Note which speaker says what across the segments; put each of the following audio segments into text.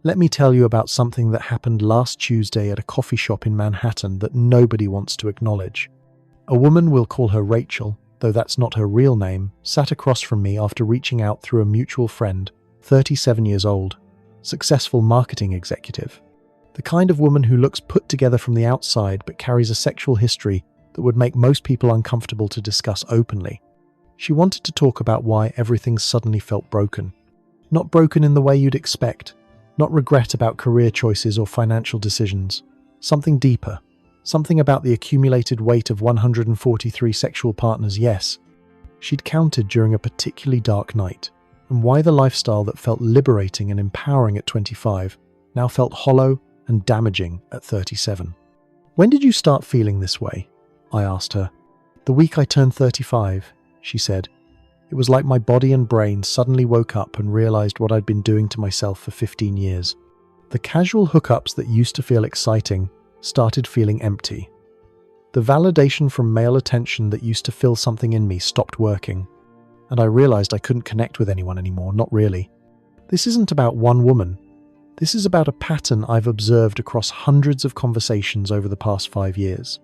Speaker 1: Let me tell you about something that happened last Tuesday at a coffee shop in Manhattan that nobody wants to acknowledge. A woman, we'll call her Rachel, though that's not her real name, sat across from me after reaching out through a mutual friend, 37 years old, successful marketing executive. The kind of woman who looks put together from the outside but carries a sexual history that would make most people uncomfortable to discuss openly. She wanted to talk about why everything suddenly felt broken. Not broken in the way you'd expect, not regret about career choices or financial decisions. Something deeper, something about the accumulated weight of 143 sexual partners, yes. She'd counted during a particularly dark night, and why the lifestyle that felt liberating and empowering at 25 now felt hollow and damaging at 37. When did you start feeling this way? I asked her. The week I turned 35, she said. It was like my body and brain suddenly woke up and realized what I'd been doing to myself for 15 years. The casual hookups that used to feel exciting started feeling empty. The validation from male attention that used to fill something in me stopped working, and I realized I couldn't connect with anyone anymore, not really. This isn't about one woman. This is about a pattern I've observed across hundreds of conversations over the past 5 years.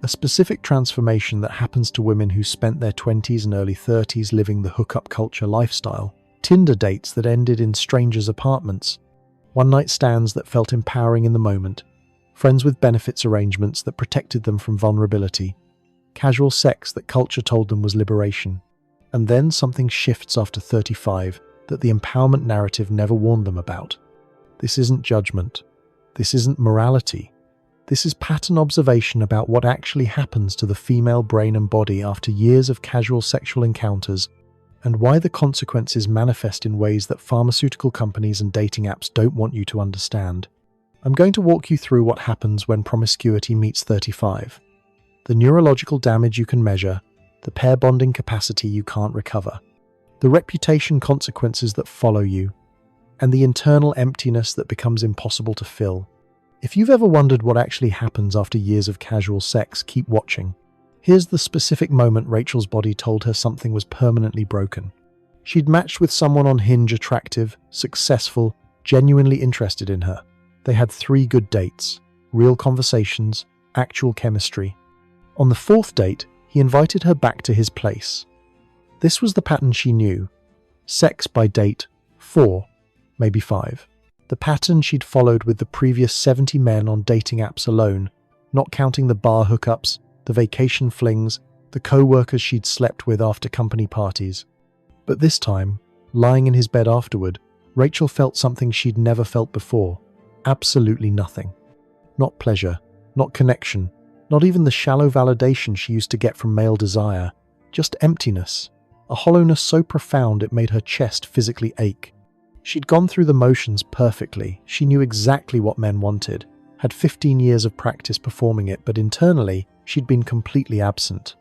Speaker 1: A specific transformation that happens to women who spent their 20s and early 30s living the hookup culture lifestyle. Tinder dates that ended in strangers' apartments. One-night stands that felt empowering in the moment. Friends with benefits arrangements that protected them from vulnerability. Casual sex that culture told them was liberation. And then something shifts after 35 that the empowerment narrative never warned them about. This isn't judgment. This isn't morality. This is pattern observation about what actually happens to the female brain and body after years of casual sexual encounters, and why the consequences manifest in ways that pharmaceutical companies and dating apps don't want you to understand. I'm going to walk you through what happens when promiscuity meets 35, the neurological damage you can measure, the pair bonding capacity you can't recover, the reputation consequences that follow you, and the internal emptiness that becomes impossible to fill. If you've ever wondered what actually happens after years of casual sex, keep watching. Here's the specific moment Rachel's body told her something was permanently broken. She'd matched with someone on Hinge, attractive, successful, genuinely interested in her. They had 3 good dates, real conversations, actual chemistry. On the 4th date, he invited her back to his place. This was the pattern she knew. Sex by date 4, maybe 5. The pattern she'd followed with the previous 70 men on dating apps alone, not counting the bar hookups, the vacation flings, the co-workers she'd slept with after company parties. But this time, lying in his bed afterward, Rachel felt something she'd never felt before. Absolutely nothing. Not pleasure, not connection, not even the shallow validation she used to get from male desire. Just emptiness, a hollowness so profound it made her chest physically ache. She'd gone through the motions perfectly. She knew exactly what men wanted, had 15 years of practice performing it, but internally, she'd been completely absent.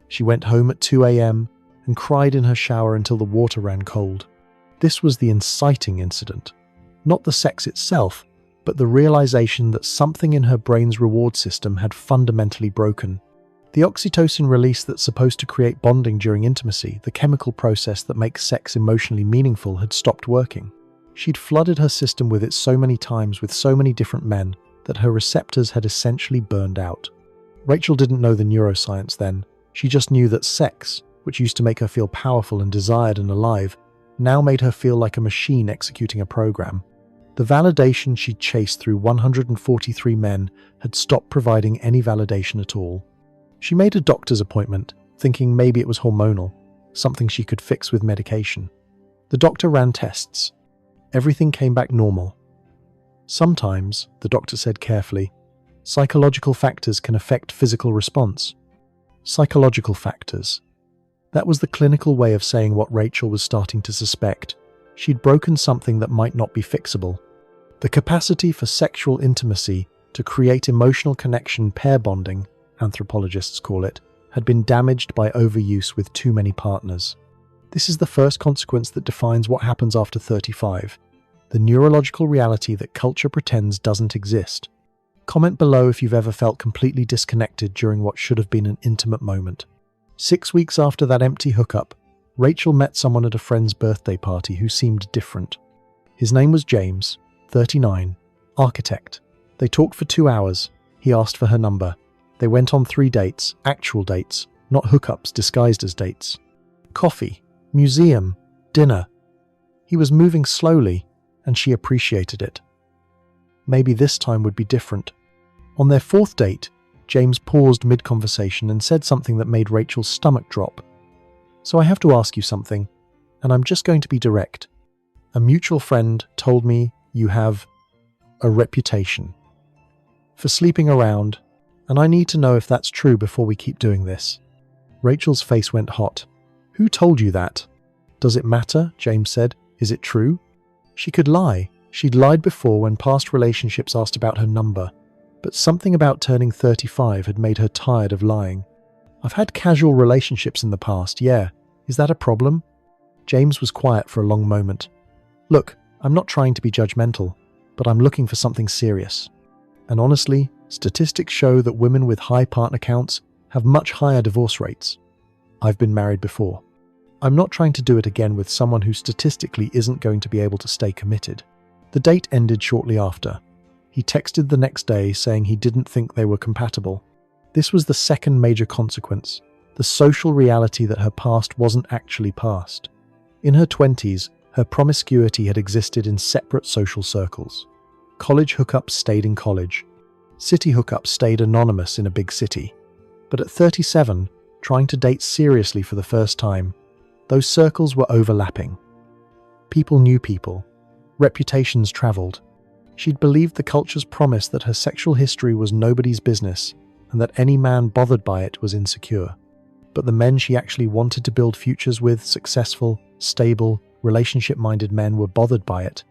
Speaker 1: She went home at 2 a.m. and cried in her shower until the water ran cold. This was the inciting incident. Not the sex itself, but the realization that something in her brain's reward system had fundamentally broken. The oxytocin release that's supposed to create bonding during intimacy, the chemical process that makes sex emotionally meaningful, had stopped working. She'd flooded her system with it so many times with so many different men that her receptors had essentially burned out. Rachel didn't know the neuroscience then. She just knew that sex, which used to make her feel powerful and desired and alive, now made her feel like a machine executing a program. The validation she'd chased through 143 men had stopped providing any validation at all. She made a doctor's appointment, thinking maybe it was hormonal, something she could fix with medication. The doctor ran tests. Everything came back normal. Sometimes, the doctor said carefully, psychological factors can affect physical response. Psychological factors. That was the clinical way of saying what Rachel was starting to suspect. She'd broken something that might not be fixable. The capacity for sexual intimacy to create emotional connection, pair bonding, anthropologists call it, had been damaged by overuse with too many partners. This is the first consequence that defines what happens after 35, the neurological reality that culture pretends doesn't exist. Comment below if you've ever felt completely disconnected during what should have been an intimate moment. 6 weeks after that empty hookup, Rachel met someone at a friend's birthday party who seemed different. His name was James, 39. Architect. They talked for 2 hours. He asked for her number. They went on 3 dates, actual dates, not hookups disguised as dates. Coffee, museum, dinner. He was moving slowly, and she appreciated it. Maybe this time would be different. On their 4th date, James paused mid-conversation and said something that made Rachel's stomach drop. "So I have to ask you something, and I'm just going to be direct. A mutual friend told me you have a reputation for sleeping around, and I need to know if that's true before we keep doing this." Rachel's face went hot. "Who told you that?" "Does it matter?" James said. "Is it true?" She could lie. She'd lied before when past relationships asked about her number, but something about turning 35 had made her tired of lying. "I've had casual relationships in the past, yeah. Is that a problem?" James was quiet for a long moment. "Look, I'm not trying to be judgmental, but I'm looking for something serious. And honestly, statistics show that women with high partner counts have much higher divorce rates. I've been married before. I'm not trying to do it again with someone who statistically isn't going to be able to stay committed." The date ended shortly after. He texted the next day saying he didn't think they were compatible. This was the second major consequence, the social reality that her past wasn't actually past. In her 20s, her promiscuity had existed in separate social circles. College hookups stayed in college. City hookups stayed anonymous in a big city. But at 37, trying to date seriously for the first time, those circles were overlapping. People knew people. Reputations traveled. She'd believed the culture's promise that her sexual history was nobody's business and that any man bothered by it was insecure. But the men she actually wanted to build futures with, successful, stable, relationship-minded men, were bothered by it.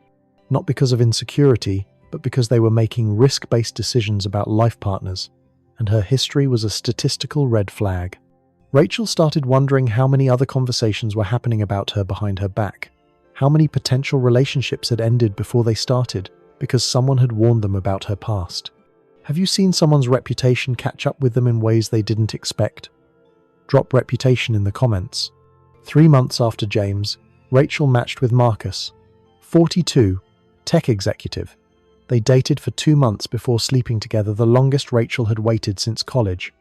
Speaker 1: Not because of insecurity, but because they were making risk-based decisions about life partners, and her history was a statistical red flag. Rachel started wondering how many other conversations were happening about her behind her back. How many potential relationships had ended before they started because someone had warned them about her past? Have you seen someone's reputation catch up with them in ways they didn't expect? Drop reputation in the comments. 3 months after James, Rachel matched with Marcus, 42, tech executive. They dated for 2 months before sleeping together, the longest Rachel had waited since college.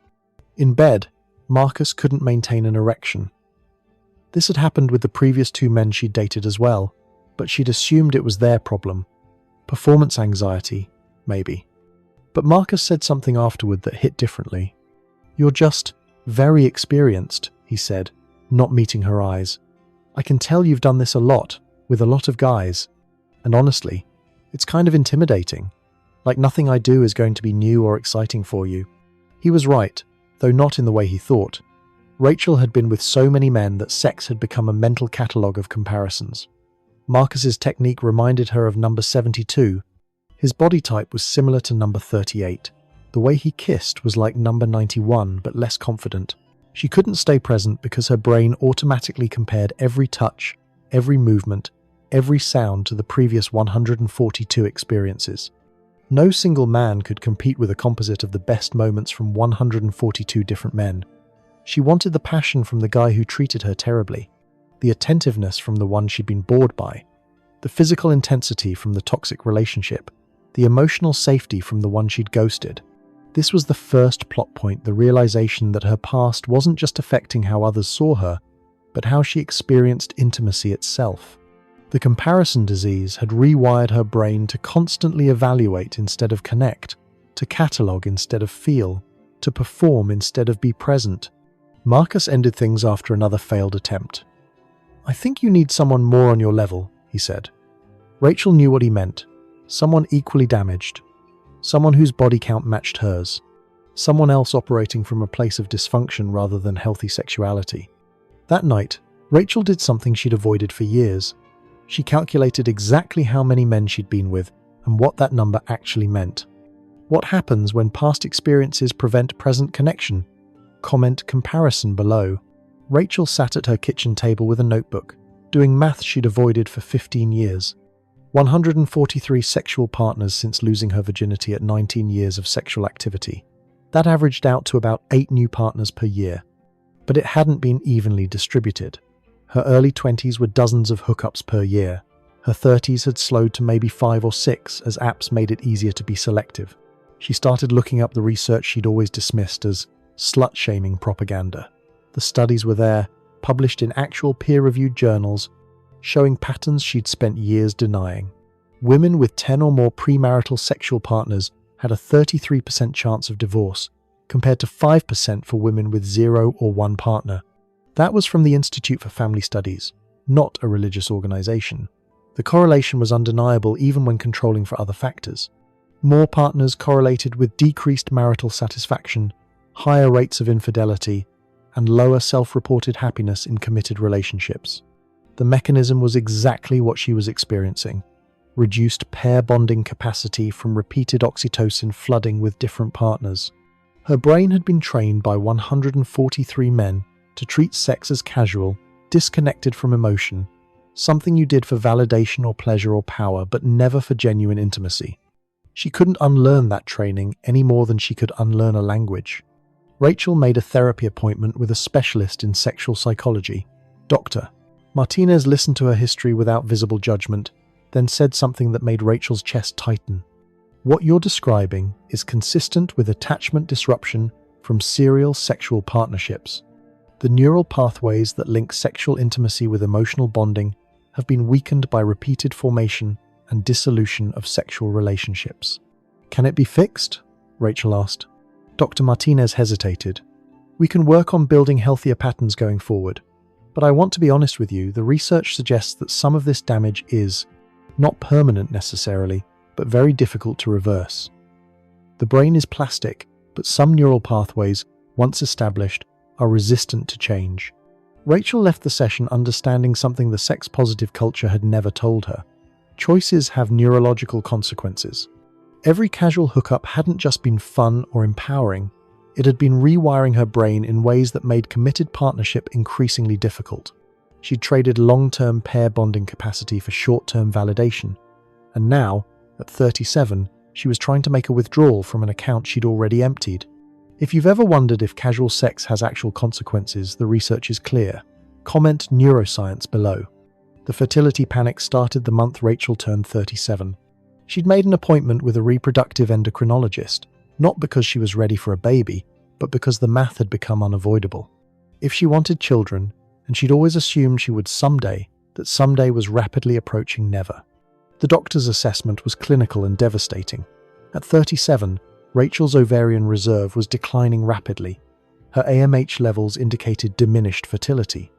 Speaker 1: In bed, Marcus couldn't maintain an erection. This had happened with the previous 2 men she'd dated as well, but she'd assumed it was their problem. Performance anxiety, maybe. But Marcus said something afterward that hit differently. "You're just very experienced," he said, not meeting her eyes. "I can tell you've done this a lot, with a lot of guys. And honestly, it's kind of intimidating. Like nothing I do is going to be new or exciting for you." He was right, though not in the way he thought. Rachel had been with so many men that sex had become a mental catalogue of comparisons. Marcus's technique reminded her of number 72. His body type was similar to number 38. The way he kissed was like number 91, but less confident. She couldn't stay present because her brain automatically compared every touch, every movement, every sound to the previous 142 experiences. No single man could compete with a composite of the best moments from 142 different men. She wanted the passion from the guy who treated her terribly, the attentiveness from the one she'd been bored by, the physical intensity from the toxic relationship, the emotional safety from the one she'd ghosted. This was the first plot point, the realization that her past wasn't just affecting how others saw her, but how she experienced intimacy itself. The comparison disease had rewired her brain to constantly evaluate instead of connect, to catalogue instead of feel, to perform instead of be present. Marcus ended things after another failed attempt. "I think you need someone more on your level," he said. Rachel knew what he meant. Someone equally damaged. Someone whose body count matched hers. Someone else operating from a place of dysfunction rather than healthy sexuality. That night, Rachel did something she'd avoided for years. She calculated exactly how many men she'd been with and what that number actually meant. What happens when past experiences prevent present connection? Comment comparison below. Rachel sat at her kitchen table with a notebook, doing math she'd avoided for 15 years. 143 sexual partners since losing her virginity at 19 years of sexual activity. That averaged out to about 8 new partners per year. But it hadn't been evenly distributed. Her early 20s were dozens of hookups per year. Her 30s had slowed to maybe 5 or 6 as apps made it easier to be selective. She started looking up the research she'd always dismissed as slut-shaming propaganda. The studies were there, published in actual peer-reviewed journals, showing patterns she'd spent years denying. Women with 10 or more premarital sexual partners had a 33% chance of divorce, compared to 5% for women with 0 or 1 partner. That was from the Institute for Family Studies, not a religious organization. The correlation was undeniable even when controlling for other factors. More partners correlated with decreased marital satisfaction, higher rates of infidelity, and lower self-reported happiness in committed relationships. The mechanism was exactly what she was experiencing: reduced pair bonding capacity from repeated oxytocin flooding with different partners. Her brain had been trained by 143 men to treat sex as casual, disconnected from emotion, something you did for validation or pleasure or power, but never for genuine intimacy. She couldn't unlearn that training any more than she could unlearn a language. Rachel made a therapy appointment with a specialist in sexual psychology. Dr. Martinez listened to her history without visible judgment, then said something that made Rachel's chest tighten. What you're describing is consistent with attachment disruption from serial sexual partnerships. The neural pathways that link sexual intimacy with emotional bonding have been weakened by repeated formation and dissolution of sexual relationships. Can it be fixed? Rachel asked. Dr. Martinez hesitated. We can work on building healthier patterns going forward, but I want to be honest with you, the research suggests that some of this damage is not permanent necessarily, but very difficult to reverse. The brain is plastic, but some neural pathways, once established, are resistant to change. Rachel left the session understanding something the sex-positive culture had never told her. Choices have neurological consequences. Every casual hookup hadn't just been fun or empowering, it had been rewiring her brain in ways that made committed partnership increasingly difficult. She'd traded long-term pair bonding capacity for short-term validation, and now, at 37, she was trying to make a withdrawal from an account she'd already emptied. If you've ever wondered if casual sex has actual consequences, the research is clear. Comment neuroscience below. The fertility panic started the month Rachel turned 37. She'd made an appointment with a reproductive endocrinologist, not because she was ready for a baby, but because the math had become unavoidable. If she wanted children, and she'd always assumed she would someday, that someday was rapidly approaching never. The doctor's assessment was clinical and devastating. At 37, Rachel's ovarian reserve was declining rapidly. Her AMH levels indicated diminished fertility.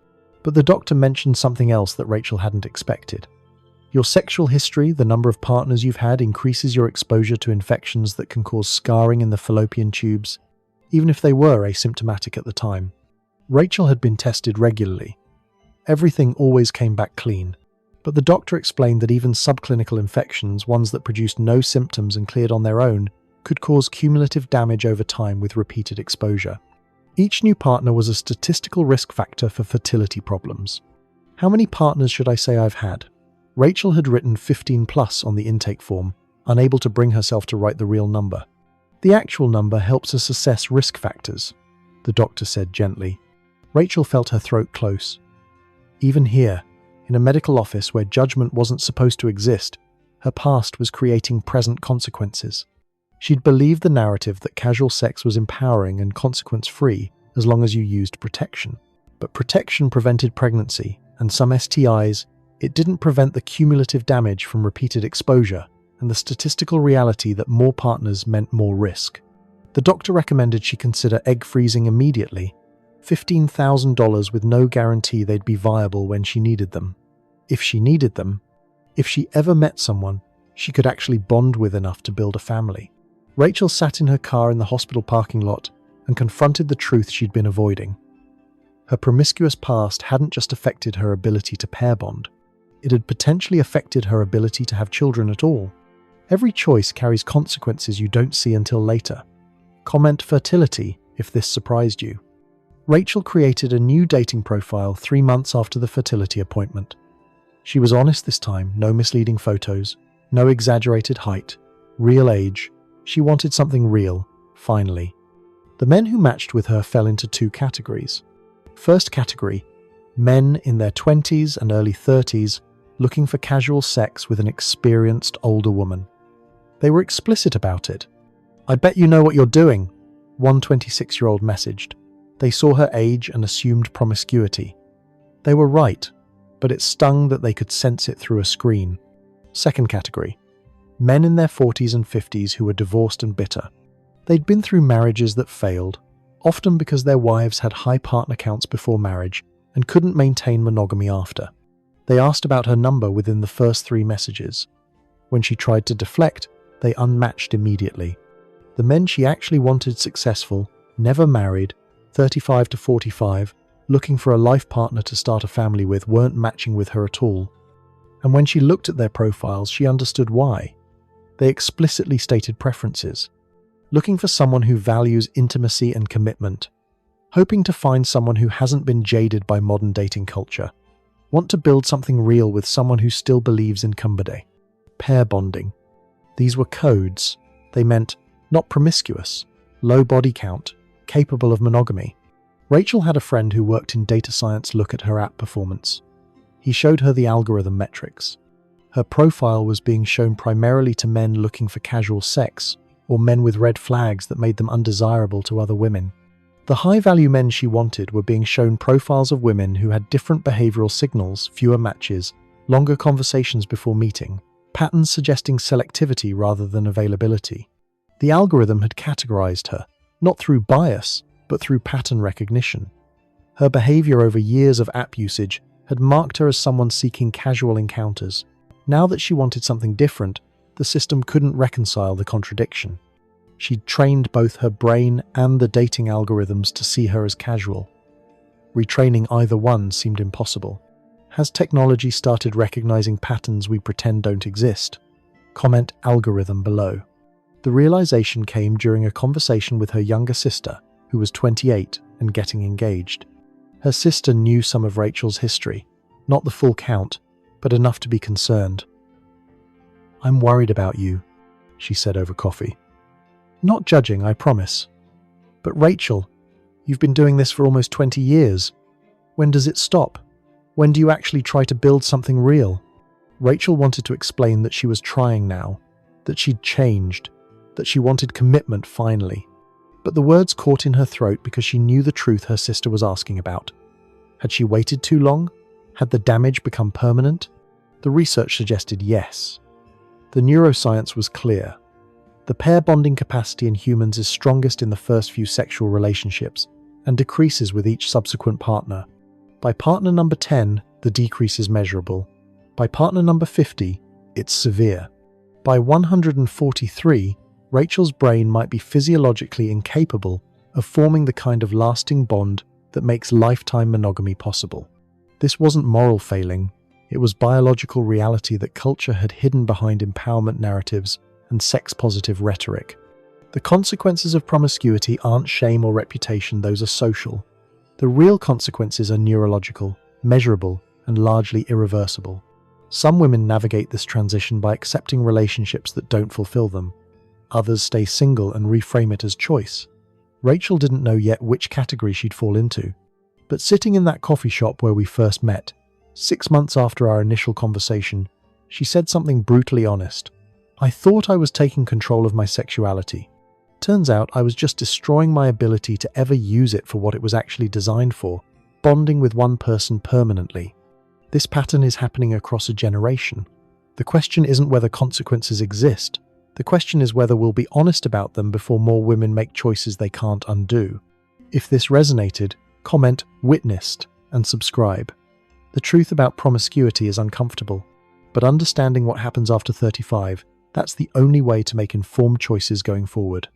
Speaker 1: But the doctor mentioned something else that Rachel hadn't expected. Your sexual history, the number of partners you've had, increases your exposure to infections that can cause scarring in the fallopian tubes, even if they were asymptomatic at the time. Rachel had been tested regularly. Everything always came back clean. But the doctor explained that even subclinical infections, ones that produced no symptoms and cleared on their own, could cause cumulative damage over time with repeated exposure. Each new partner was a statistical risk factor for fertility problems. How many partners should I say I've had? Rachel had written 15 plus on the intake form, unable to bring herself to write the real number. The actual number helps us assess risk factors, the doctor said gently. Rachel felt her throat close. Even here, in a medical office where judgment wasn't supposed to exist, her past was creating present consequences. She'd believed the narrative that casual sex was empowering and consequence-free as long as you used protection. But protection prevented pregnancy, and some STIs, it didn't prevent the cumulative damage from repeated exposure and the statistical reality that more partners meant more risk. The doctor recommended she consider egg freezing immediately, $15,000 with no guarantee they'd be viable when she needed them. If she needed them, if she ever met someone she could actually bond with enough to build a family. Rachel sat in her car in the hospital parking lot and confronted the truth she'd been avoiding. Her promiscuous past hadn't just affected her ability to pair bond. It had potentially affected her ability to have children at all. Every choice carries consequences you don't see until later. Comment fertility if this surprised you. Rachel created a new dating profile 3 months after the fertility appointment. She was honest this time, no misleading photos, no exaggerated height, real age. She wanted something real, finally. The men who matched with her fell into 2 categories. First category, men in their 20s and early 30s, looking for casual sex with an experienced older woman. They were explicit about it. "I bet you know what you're doing," one 26-year-old messaged. They saw her age and assumed promiscuity. They were right, but it stung that they could sense it through a screen. Second category. Men in their 40s and 50s who were divorced and bitter. They'd been through marriages that failed, often because their wives had high partner counts before marriage and couldn't maintain monogamy after. They asked about her number within the first 3 messages. When she tried to deflect, they unmatched immediately. The men she actually wanted successful, never married, 35 to 45, looking for a life partner to start a family with, weren't matching with her at all. And when she looked at their profiles, she understood why. They explicitly stated preferences. Looking for someone who values intimacy and commitment. Hoping to find someone who hasn't been jaded by modern dating culture. Want to build something real with someone who still believes in kumbaya. Pair bonding. These were codes. They meant not promiscuous, low body count, capable of monogamy. Rachel had a friend who worked in data science look at her app performance. He showed her the algorithm metrics. Her profile was being shown primarily to men looking for casual sex, or men with red flags that made them undesirable to other women. The high-value men she wanted were being shown profiles of women who had different behavioral signals, fewer matches, longer conversations before meeting, patterns suggesting selectivity rather than availability. The algorithm had categorized her, not through bias, but through pattern recognition. Her behavior over years of app usage had marked her as someone seeking casual encounters. Now that she wanted something different, the system couldn't reconcile the contradiction. She'd trained both her brain and the dating algorithms to see her as casual. Retraining either one seemed impossible. Has technology started recognizing patterns we pretend don't exist? Comment algorithm below. The realization came during a conversation with her younger sister, who was 28 and getting engaged. Her sister knew some of Rachel's history, not the full count, but enough to be concerned. "I'm worried about you," she said over coffee. "Not judging, I promise. But Rachel, you've been doing this for almost 20 years. When does it stop? When do you actually try to build something real?" Rachel wanted to explain that she was trying now, that she'd changed, that she wanted commitment finally. But the words caught in her throat because she knew the truth her sister was asking about. Had she waited too long? Had the damage become permanent? The research suggested yes. The neuroscience was clear. The pair bonding capacity in humans is strongest in the first few sexual relationships and decreases with each subsequent partner. By partner number 10, the decrease is measurable. By partner number 50, it's severe. By 143, Rachel's brain might be physiologically incapable of forming the kind of lasting bond that makes lifetime monogamy possible. This wasn't moral failing, it was biological reality that culture had hidden behind empowerment narratives and sex-positive rhetoric. The consequences of promiscuity aren't shame or reputation, those are social. The real consequences are neurological, measurable, and largely irreversible. Some women navigate this transition by accepting relationships that don't fulfill them. Others stay single and reframe it as choice. Rachel didn't know yet which category she'd fall into. But sitting in that coffee shop where we first met, 6 months after our initial conversation, she said something brutally honest. "I thought I was taking control of my sexuality. Turns out I was just destroying my ability to ever use it for what it was actually designed for, bonding with one person permanently." This pattern is happening across a generation. The question isn't whether consequences exist. The question is whether we'll be honest about them before more women make choices they can't undo. If this resonated, comment "witnessed" and subscribe. The truth about promiscuity is uncomfortable, but understanding what happens after 35, that's the only way to make informed choices going forward.